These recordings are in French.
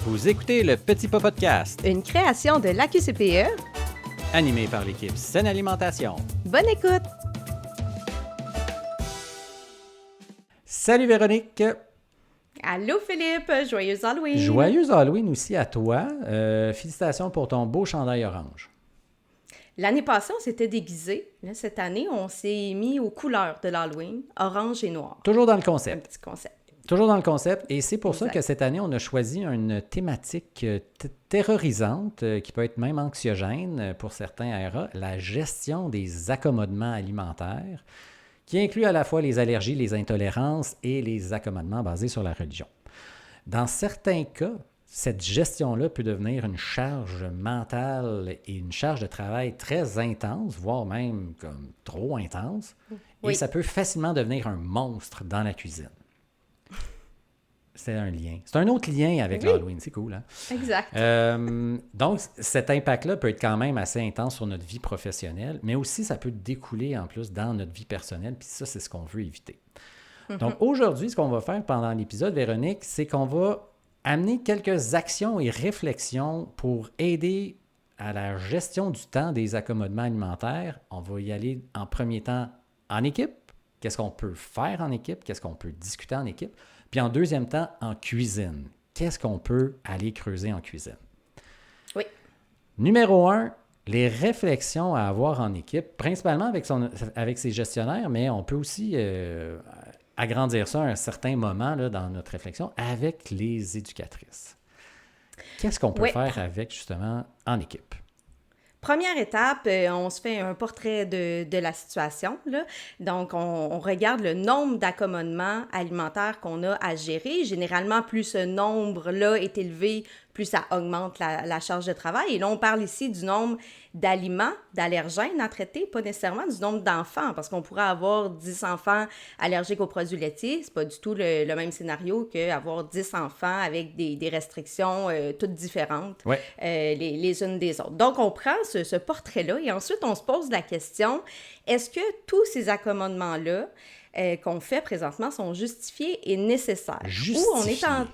Vous écoutez le Petit Pas Podcast, Une création de l'AQCPE. animé par l'équipe Saine Alimentation. Bonne écoute! Salut Véronique! Allô Philippe, joyeux Halloween! Joyeux Halloween aussi à toi. Félicitations pour ton beau chandail orange. L'année passée, on s'était déguisé. Là, cette année, on s'est mis aux couleurs de l'Halloween, orange et noir. Toujours dans le Un concept. petit concept. Toujours dans le concept. Et c'est pour ça Exact. que cette année, on a choisi une thématique terrorisante, qui peut être même anxiogène pour certains RA, la gestion des accommodements alimentaires, qui inclut à la fois les allergies, les intolérances et les accommodements basés sur la religion. Dans certains cas, cette gestion-là peut devenir une charge mentale et une charge de travail très intense, voire même comme trop intense. Oui. Et ça peut facilement devenir un monstre dans la cuisine. C'est un lien. C'est un autre lien avec Oui. l'Halloween, c'est cool, hein? Exact. Donc, cet impact-là peut être quand même assez intense sur notre vie professionnelle, mais aussi ça peut découler en plus dans notre vie personnelle, puis ça, c'est ce qu'on veut éviter. Donc, aujourd'hui, ce qu'on va faire pendant l'épisode, Véronique, c'est qu'on va amener quelques actions et réflexions pour aider à la gestion du temps des accommodements alimentaires. On va y aller en premier temps en équipe. Qu'est-ce qu'on peut faire en équipe? Qu'est-ce qu'on peut discuter en équipe? Puis en deuxième temps, en cuisine. Qu'est-ce qu'on peut aller creuser en cuisine? Oui. Numéro 1, les réflexions à avoir en équipe, principalement avec ses gestionnaires, mais on peut aussi agrandir ça à un certain moment là, dans notre réflexion avec les éducatrices. Qu'est-ce qu'on peut Oui. faire avec, justement, en équipe? Première étape, on se fait un portrait de la situation, là. Donc, on regarde le nombre d'accommodements alimentaires qu'on a à gérer. Généralement, plus ce nombre-là est élevé, plus ça augmente la charge de travail. Et là, on parle ici du nombre d'aliments, d'allergènes à traiter, pas nécessairement du nombre d'enfants, parce qu'on pourrait avoir 10 enfants allergiques aux produits laitiers. C'est pas du tout le même scénario qu'avoir 10 enfants avec des restrictions toutes différentes, Ouais. les unes des autres. Donc, on prend ce portrait-là et ensuite, on se pose la question, est-ce que tous ces accommodements-là qu'on fait présentement sont justifiés et nécessaires? Justifiés. Ou on est en...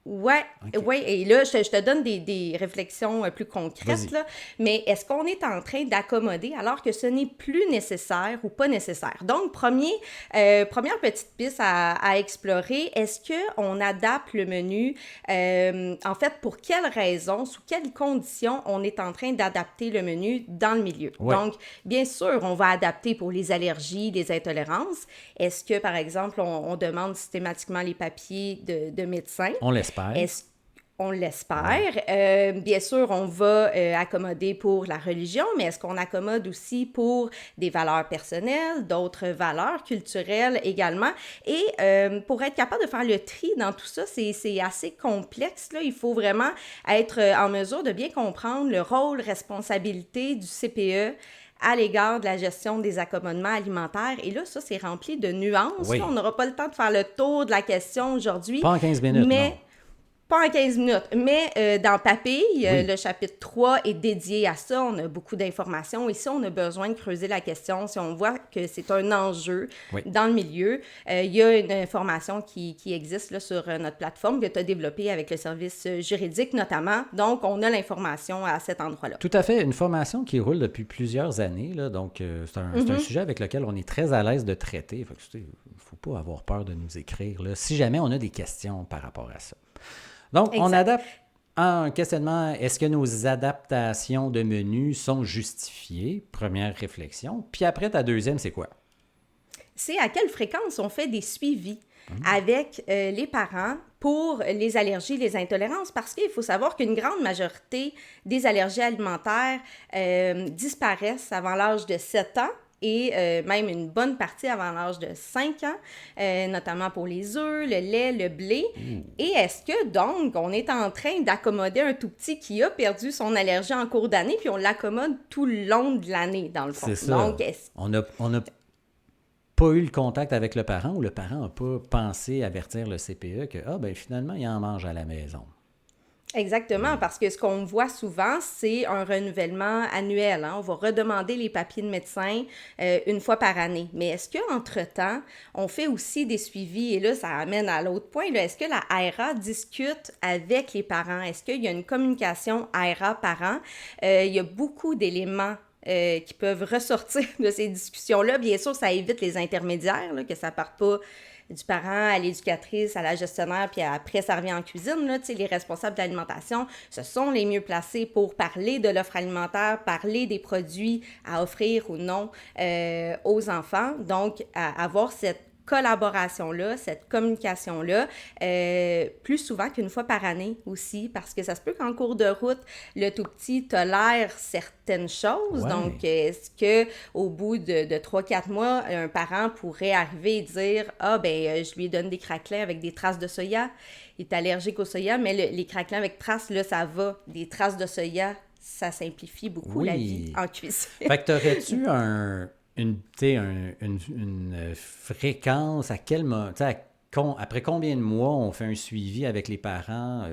Ouais, OK. ouais, et là, je te donne des réflexions plus concrètes, Vas-y. là, mais est-ce qu'on est en train d'accommoder alors que ce n'est plus nécessaire ou pas nécessaire? Donc, première petite piste à explorer, est-ce qu'on adapte le menu, en fait, pour quelles raisons, sous quelles conditions on est en train d'adapter le menu dans le milieu? Ouais. Donc, bien sûr, on va adapter pour les allergies, les intolérances. Est-ce que, par exemple, on demande systématiquement les papiers de médecin? On l'espère. On l'espère. Bien sûr, on va accommoder pour la religion, mais est-ce qu'on accommode aussi pour des valeurs personnelles, d'autres valeurs culturelles également? Et pour être capable de faire le tri dans tout ça, c'est assez complexe, là. Il faut vraiment être en mesure de bien comprendre le rôle, responsabilité du CPE à l'égard de la gestion des accommodements alimentaires. Et là, ça, c'est rempli de nuances. Oui. Là, on n'aura pas le temps de faire le tour de la question aujourd'hui. Pas en 15 minutes, mais non. Pas en 15 minutes, mais dans Papille, Oui. le chapitre 3 est dédié à ça. On a beaucoup d'informations. Ici, on a besoin de creuser la question. Si on voit que c'est un enjeu Oui. dans le milieu, il y a une information qui existe là, sur notre plateforme que tu as développée avec le service juridique notamment. Donc, on a l'information à cet endroit-là. Tout à fait. Une formation qui roule depuis plusieurs années. Là, donc, c'est un sujet avec lequel on est très à l'aise de traiter. Il ne faut pas avoir peur de nous écrire là, si jamais on a des questions par rapport à ça. Donc, on Exact. adapte un questionnement. Est-ce que nos adaptations de menus sont justifiées? Première réflexion. Puis après, ta deuxième, c'est quoi? C'est à quelle fréquence on fait des suivis avec les parents pour les allergies, les intolérances, parce qu'il faut savoir qu'une grande majorité des allergies alimentaires disparaissent avant l'âge de 7 ans et même une bonne partie avant l'âge de 5 ans, notamment pour les œufs, le lait, le blé. Et est-ce que, donc, on est en train d'accommoder un tout petit qui a perdu son allergie en cours d'année, puis on l'accommode tout le long de l'année, dans le fond? C'est ça. Donc, On n'a pas eu le contact avec le parent ou le parent n'a pas pensé avertir le CPE que, finalement, il en mange à la maison. Exactement, parce que ce qu'on voit souvent, c'est un renouvellement annuel, hein. On va redemander les papiers de médecin une fois par année. Mais est-ce qu'entre-temps, on fait aussi des suivis? Et là, ça amène à l'autre point, là. Est-ce que la ARA discute avec les parents? Est-ce qu'il y a une communication ARA-parent? Il y a beaucoup d'éléments qui peuvent ressortir de ces discussions-là. Bien sûr, ça évite les intermédiaires, là, que ça ne parte pas du parent à l'éducatrice, à la gestionnaire, puis après, ça revient en cuisine. Là, les responsables de l'alimentation, ce sont les mieux placés pour parler de l'offre alimentaire, parler des produits à offrir ou non aux enfants. Donc, avoir cette collaboration-là, cette communication-là, plus souvent qu'une fois par année aussi, parce que ça se peut qu'en cours de route, le tout petit tolère certaines choses. Ouais. Donc, est-ce qu'au bout de 3-4 mois, un parent pourrait arriver et dire « Ah, ben je lui donne des craquelins avec des traces de soya. Il est allergique au soya, mais les craquelins avec traces, là, ça va. Des traces de soya, ça simplifie beaucoup la vie en cuisine. » Fait que t'aurais-tu une fréquence, à quel moment, après combien de mois on fait un suivi avec les parents?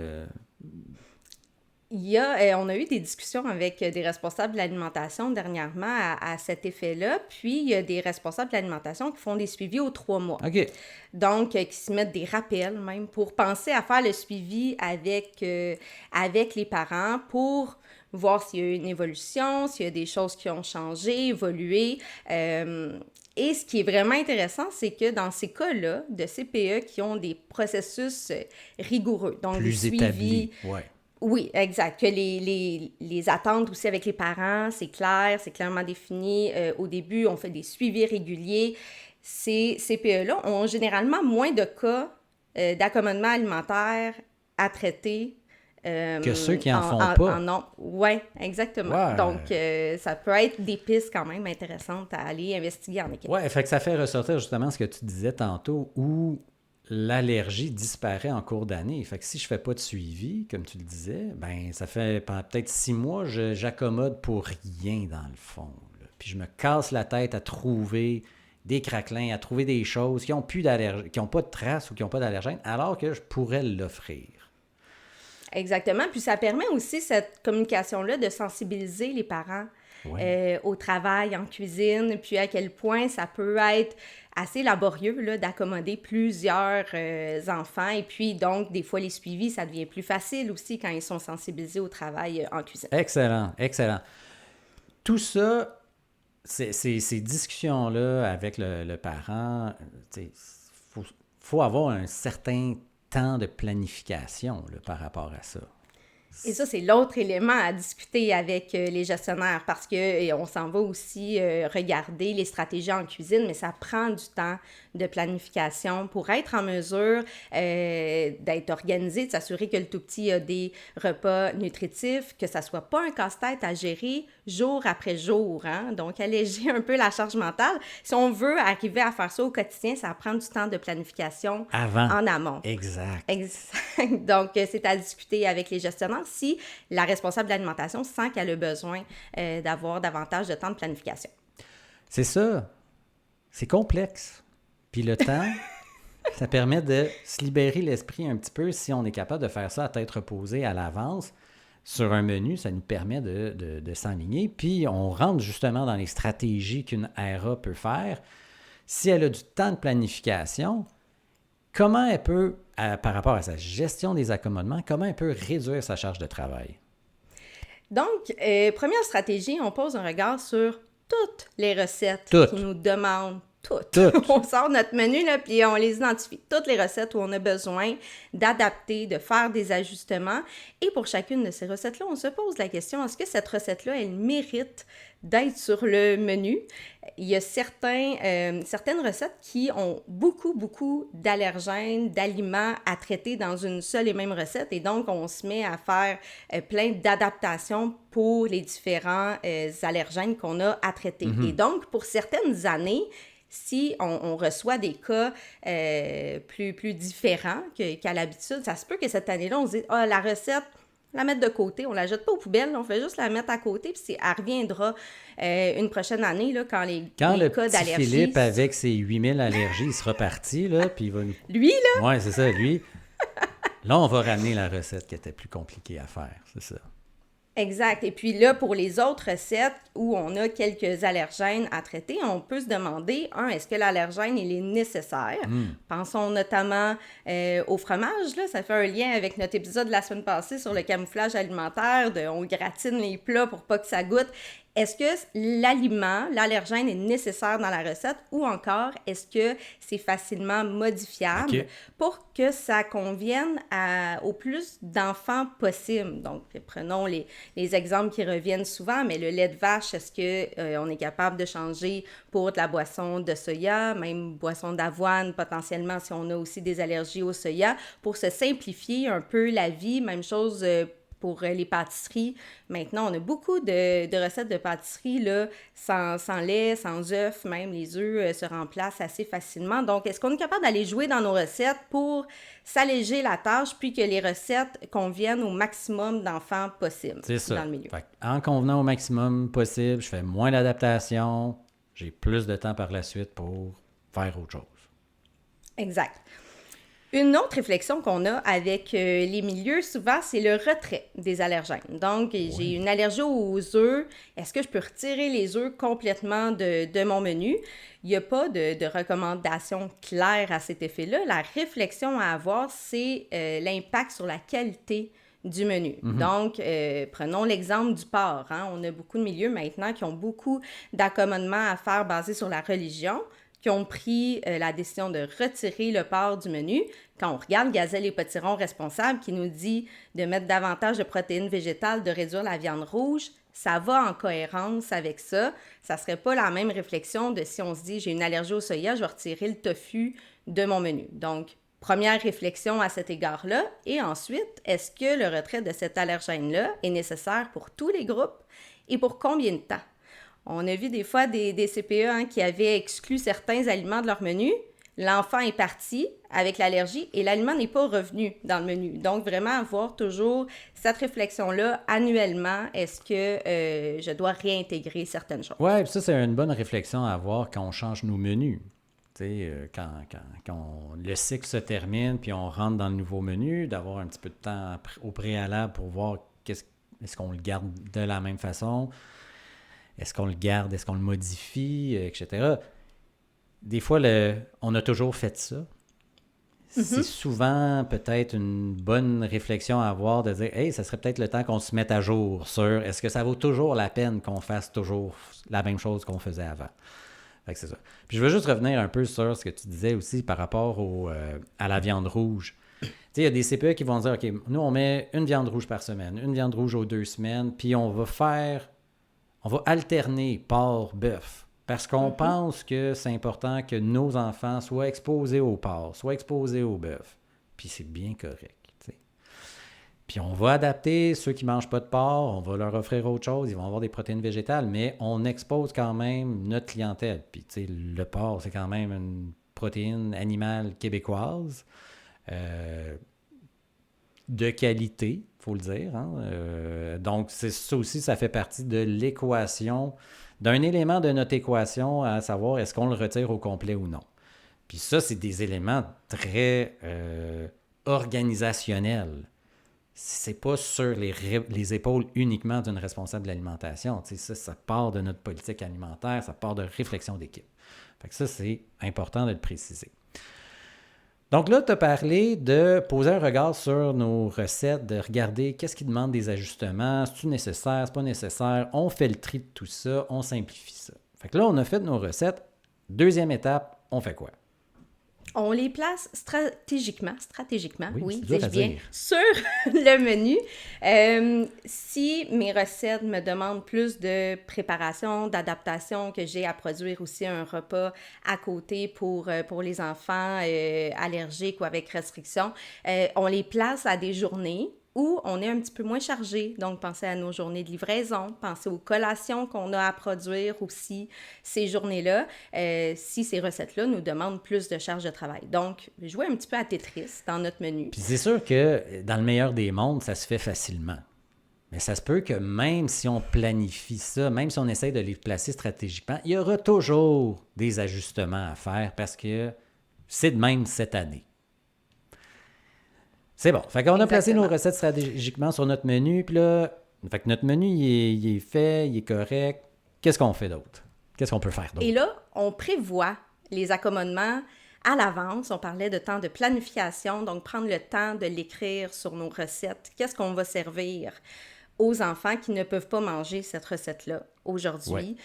On a eu des discussions avec des responsables de l'alimentation dernièrement à cet effet-là. Puis, il y a des responsables de l'alimentation qui font des suivis aux 3 mois. OK. Donc, qui se mettent des rappels même pour penser à faire le suivi avec les parents pour voir s'il y a eu une évolution, s'il y a des choses qui ont changé, évolué. Et ce qui est vraiment intéressant, c'est que dans ces cas-là, de CPE qui ont des processus rigoureux, donc Plus des établi, suivis. ouais. Oui, exact. Que les attentes aussi avec les parents, c'est clair, c'est clairement défini. Au début, on fait des suivis réguliers. Ces CPE-là ont généralement moins de cas d'accommodement alimentaire à traiter. Que ceux qui en font pas. Oui, exactement. Ouais. Donc, ça peut être des pistes quand même intéressantes à aller investiguer en équipe. Ouais, fait que ça fait ressortir justement ce que tu disais tantôt, où l'allergie disparaît en cours d'année. Fait que si je fais pas de suivi, comme tu le disais, ben ça fait peut-être 6 mois, j'accommode pour rien dans le fond, là. Puis je me casse la tête à trouver des craquelins, à trouver des choses qui n'ont plus d'allergie, qui n'ont pas de traces ou qui n'ont pas d'allergène, alors que je pourrais l'offrir. Exactement. Puis ça permet aussi, cette communication-là, de sensibiliser les parents au travail, en cuisine, puis à quel point ça peut être assez laborieux là, d'accommoder plusieurs enfants. Et puis, donc, des fois, les suivis, ça devient plus facile aussi quand ils sont sensibilisés au travail en cuisine. Excellent, excellent. Tout ça, ces discussions-là avec le parent, il faut avoir un certain temps de planification là, par rapport à ça. Et ça, c'est l'autre élément à discuter avec les gestionnaires parce qu'on s'en va aussi regarder les stratégies en cuisine, mais ça prend du temps de planification pour être en mesure d'être organisé, de s'assurer que le tout-petit a des repas nutritifs, que ça soit pas un casse-tête à gérer jour après jour, hein? Donc alléger un peu la charge mentale. Si on veut arriver à faire ça au quotidien, ça prend du temps de planification en amont. Exact. Donc, c'est à discuter avec les gestionnaires si la responsable de l'alimentation sent qu'elle a besoin d'avoir davantage de temps de planification. C'est ça. C'est complexe. Puis le temps, ça permet de se libérer l'esprit un petit peu si on est capable de faire ça à tête reposée à l'avance. Sur un menu, ça nous permet de s'enligner. Puis on rentre justement dans les stratégies qu'une ARA peut faire. Si elle a du temps de planification, comment elle peut, par rapport à sa gestion des accommodements, comment elle peut réduire sa charge de travail? Donc, première stratégie, on pose un regard sur toutes les recettes qui nous demandent. Toutes. On sort notre menu, là, puis on les identifie. Toutes les recettes où on a besoin d'adapter, de faire des ajustements. Et pour chacune de ces recettes-là, on se pose la question, est-ce que cette recette-là, elle mérite d'être sur le menu? Il y a certaines recettes qui ont beaucoup d'allergènes, d'aliments à traiter dans une seule et même recette. Et donc, on se met à faire plein d'adaptations pour les différents allergènes qu'on a à traiter. Et donc, pour certaines années, si on reçoit des cas plus différents qu'à l'habitude, ça se peut que cette année-là, on se dise « Ah, la recette, la mettre de côté, on la jette pas aux poubelles, on fait juste la mettre à côté, puis elle reviendra une prochaine année, là, quand les cas d'allergie... Quand le petit Philippe, avec ses 8000 allergies, il sera parti, là, puis il va nous... Lui, là? Oui, c'est ça, lui. Là, on va ramener la recette qui était plus compliquée à faire, c'est ça. Exact. Et puis là, pour les autres recettes où on a quelques allergènes à traiter, on peut se demander, est-ce que l'allergène, il est nécessaire? Pensons notamment au fromage, là. Ça fait un lien avec notre épisode de la semaine passée sur le camouflage alimentaire, on gratine les plats pour pas que ça goûte. Est-ce que l'allergène est nécessaire dans la recette ou encore est-ce que c'est facilement modifiable pour que ça convienne au plus d'enfants possible? Donc, prenons les exemples qui reviennent souvent, mais le lait de vache, est-ce qu'on est capable de changer pour de la boisson de soya, même boisson d'avoine potentiellement si on a aussi des allergies au soya, pour se simplifier un peu la vie, même chose pour les pâtisseries. Maintenant, on a beaucoup de recettes de pâtisserie là, sans lait, sans œufs, même les œufs se remplacent assez facilement. Donc, est-ce qu'on est capable d'aller jouer dans nos recettes pour s'alléger la tâche puis que les recettes conviennent au maximum d'enfants possible dans le milieu? En convenant au maximum possible, je fais moins d'adaptation, j'ai plus de temps par la suite pour faire autre chose. Exact. Une autre réflexion qu'on a avec les milieux, souvent, c'est le retrait des allergènes. Donc, j'ai une allergie aux œufs. Est-ce que je peux retirer les œufs complètement de mon menu? Il n'y a pas de recommandation claire à cet effet-là. La réflexion à avoir, c'est l'impact sur la qualité du menu. Donc, prenons l'exemple du porc. On a beaucoup de milieux maintenant qui ont beaucoup d'accommodements à faire basés sur la religion, qui ont pris la décision de retirer le porc du menu. Quand on regarde Gazelle et Potiron responsable qui nous dit de mettre davantage de protéines végétales, de réduire la viande rouge, ça va en cohérence avec ça. Ça ne serait pas la même réflexion de si on se dit j'ai une allergie au soya, je vais retirer le tofu de mon menu. Donc, première réflexion à cet égard-là. Et ensuite, est-ce que le retrait de cet allergène-là est nécessaire pour tous les groupes et pour combien de temps? On a vu des fois des CPE qui avaient exclu certains aliments de leur menu. L'enfant est parti avec l'allergie et l'aliment n'est pas revenu dans le menu. Donc, vraiment avoir toujours cette réflexion-là annuellement. Est-ce que je dois réintégrer certaines choses? Oui, ça, c'est une bonne réflexion à avoir quand on change nos menus. Tu sais, quand le cycle se termine puis on rentre dans le nouveau menu, d'avoir un petit peu de temps au préalable pour voir est-ce qu'on le garde de la même façon. Est-ce qu'on le garde? Est-ce qu'on le modifie? Etc. Des fois, on a toujours fait ça. C'est souvent peut-être une bonne réflexion à avoir de dire « Hey, ça serait peut-être le temps qu'on se mette à jour sur est-ce que ça vaut toujours la peine qu'on fasse toujours la même chose qu'on faisait avant? » Fait que c'est ça. Puis je veux juste revenir un peu sur ce que tu disais aussi par rapport à la viande rouge. Tu sais, il y a des CPE qui vont dire « OK, nous, on met une viande rouge par semaine, une viande rouge aux 2 semaines, puis on va alterner porc, bœuf. Parce qu'on pense que c'est important que nos enfants soient exposés au porc, soient exposés au bœuf. Puis c'est bien correct. T'sais. Puis on va adapter ceux qui ne mangent pas de porc, on va leur offrir autre chose, ils vont avoir des protéines végétales, mais on expose quand même notre clientèle. Puis le porc, c'est quand même une protéine animale québécoise de qualité, il faut le dire. Donc, ça aussi, ça fait partie de l'équation, d'un élément de notre équation, à savoir est-ce qu'on le retire au complet ou non. Puis ça, c'est des éléments très organisationnels. C'est pas sur les épaules uniquement d'une responsable de l'alimentation. Ça part de notre politique alimentaire, ça part de réflexion d'équipe. Fait que ça, c'est important de le préciser. Donc là, tu as parlé de poser un regard sur nos recettes, de regarder qu'est-ce qui demande des ajustements, c'est-tu nécessaire, c'est pas nécessaire, on fait le tri de tout ça, on simplifie ça. Fait que là, on a fait nos recettes. Deuxième étape, on fait quoi? On les place stratégiquement, oui dis-je bien, sur le menu. Si mes recettes me demandent plus de préparation, d'adaptation, que j'ai à produire aussi un repas à côté pour les enfants allergiques ou avec restriction, on les place à des journées où on est un petit peu moins chargé. Donc, pensez à nos journées de livraison, pensez aux collations qu'on a à produire aussi ces journées-là, si ces recettes-là nous demandent plus de charge de travail. Donc, jouer un petit peu à Tetris dans notre menu. Puis c'est sûr que dans le meilleur des mondes, ça se fait facilement. Mais ça se peut que même si on planifie ça, même si on essaie de les placer stratégiquement, il y aura toujours des ajustements à faire parce que c'est de même cette année. C'est bon. Fait qu'on a placé nos Exactement. recettes stratégiquement sur notre menu, puis là, fait que notre menu, il est fait, il est correct. Qu'est-ce qu'on fait d'autre? Qu'est-ce qu'on peut faire d'autre? Et là, on prévoit les accommodements à l'avance. On parlait de temps de planification, donc prendre le temps de l'écrire sur nos recettes. Qu'est-ce qu'on va servir aux enfants qui ne peuvent pas manger cette recette-là aujourd'hui?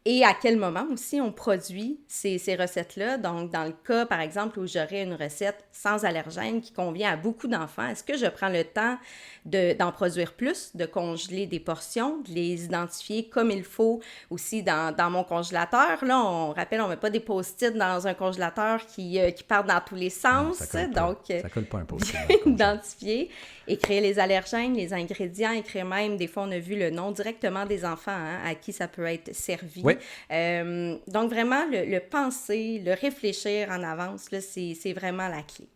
Et à quel moment aussi on produit ces recettes-là. Donc, dans le cas, par exemple, où j'aurais une recette sans allergène qui convient à beaucoup d'enfants, est-ce que je prends le temps d'en produire plus, de congeler des portions, de les identifier comme il faut aussi dans mon congélateur? Là, on rappelle, on ne met pas des post-it dans un congélateur qui partent dans tous les Non, sens. ça colle pas. Donc, Ça colle pas un post-it dans le bien congélateur. identifier, écrire les allergènes, les ingrédients, écrire même, des fois, on a vu le nom directement des enfants à qui ça peut être servi. Oui. Donc, vraiment, le penser, le réfléchir en avance, là, c'est vraiment la clé.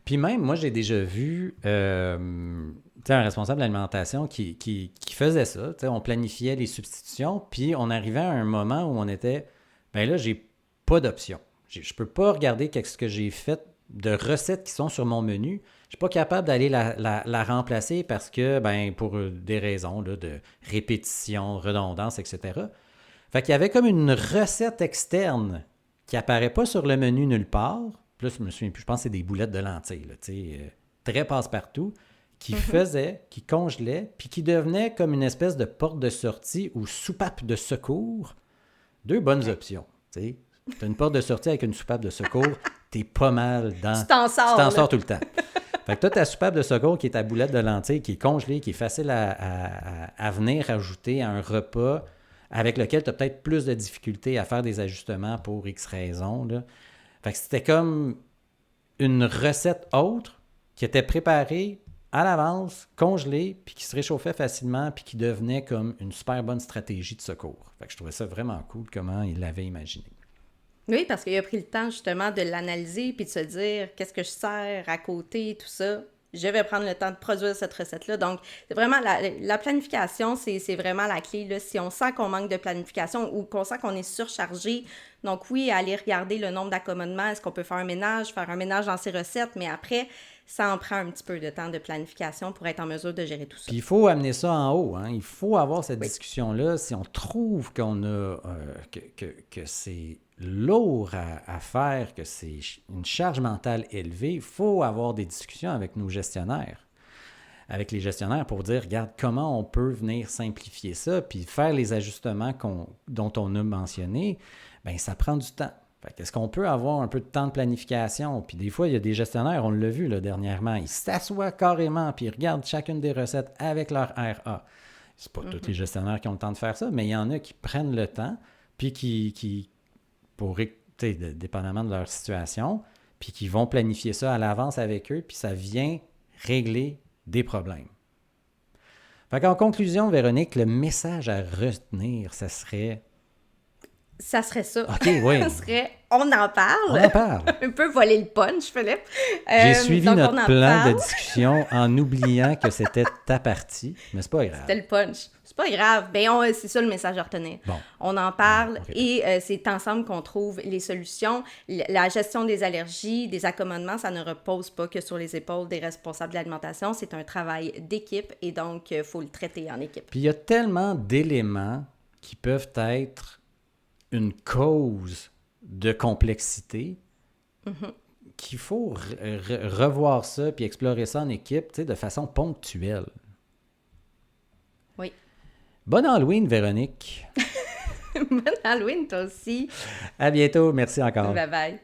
Puis même, moi, j'ai déjà vu un responsable d'alimentation qui faisait ça. On planifiait les substitutions, puis on arrivait à un moment où on était, ben là, j'ai pas d'option. Je peux pas regarder ce que j'ai fait de recettes qui sont sur mon menu. Je suis pas capable d'aller la remplacer parce que, ben, pour des raisons là, de répétition, redondance, etc. Fait qu'il y avait comme une recette externe qui apparaît pas sur le menu nulle part. Puis là, je me souviens plus, je pense que c'est des boulettes de lentilles, là, très passe-partout, qui faisaient, qui congelaient, puis qui devenaient comme une espèce de porte de sortie ou soupape de secours. Deux bonnes options. Tu as une porte de sortie avec une soupape de secours, t'es pas mal dans... Tu t'en sors, Tu t'en là. sors tout le temps. Fait que toi, ta soupape de secours qui est ta boulette de lentilles, qui est congelée, qui est facile à venir ajouter à un repas avec lequel tu as peut-être plus de difficultés à faire des ajustements pour X raisons, là. Fait que c'était comme une recette autre qui était préparée à l'avance, congelée, puis qui se réchauffait facilement, puis qui devenait comme une super bonne stratégie de secours. Fait que je trouvais ça vraiment cool comment il l'avait imaginé. Oui, parce qu'il a pris le temps justement de l'analyser puis de se dire qu'est-ce que je sers à côté, tout ça. Je vais prendre le temps de produire cette recette-là. Donc, c'est vraiment la planification, c'est vraiment la clé, là. Si on sent qu'on manque de planification ou qu'on sent qu'on est surchargé, donc oui, aller regarder le nombre d'accommodements, est-ce qu'on peut faire un ménage dans ses recettes, mais après, ça en prend un petit peu de temps de planification pour être en mesure de gérer tout ça. Puis il faut amener ça en haut, hein. Il faut avoir cette Oui. discussion-là. Si on trouve qu'on a que c'est lourd à faire, que c'est une charge mentale élevée, il faut avoir des discussions avec nos gestionnaires. Avec les gestionnaires pour dire, regarde, comment on peut venir simplifier ça, puis faire les ajustements dont on a mentionné, bien, ça prend du temps. Fait que est-ce qu'on peut avoir un peu de temps de planification? Puis des fois, il y a des gestionnaires, on l'a vu là, dernièrement, ils s'assoient carrément, puis ils regardent chacune des recettes avec leur RA. C'est pas tous les gestionnaires qui ont le temps de faire ça, mais il y en a qui prennent le temps, puis qui dépendamment de leur situation, puis qui vont planifier ça à l'avance avec eux, puis ça vient régler des problèmes. Fait qu'en conclusion, Véronique, le message à retenir, ça serait... Ça serait ça. OK, oui. Ça serait, on en parle. On en parle. Un peu voler le punch, Philippe. J'ai suivi donc notre on en plan parle. de discussion en oubliant que c'était ta partie, mais c'est pas grave. C'était le punch. C'est pas grave. Ben, c'est ça le message à retenir. Bon. On en parle OK. et c'est ensemble qu'on trouve les solutions. La gestion des allergies, des accommodements, ça ne repose pas que sur les épaules des responsables de l'alimentation. C'est un travail d'équipe et donc il faut le traiter en équipe. Puis il y a tellement d'éléments qui peuvent être une cause de complexité qu'il faut revoir ça puis explorer ça en équipe, de façon ponctuelle. Oui. Bonne Halloween, Véronique. Bonne Halloween, toi aussi. À bientôt. Merci encore. Bye bye.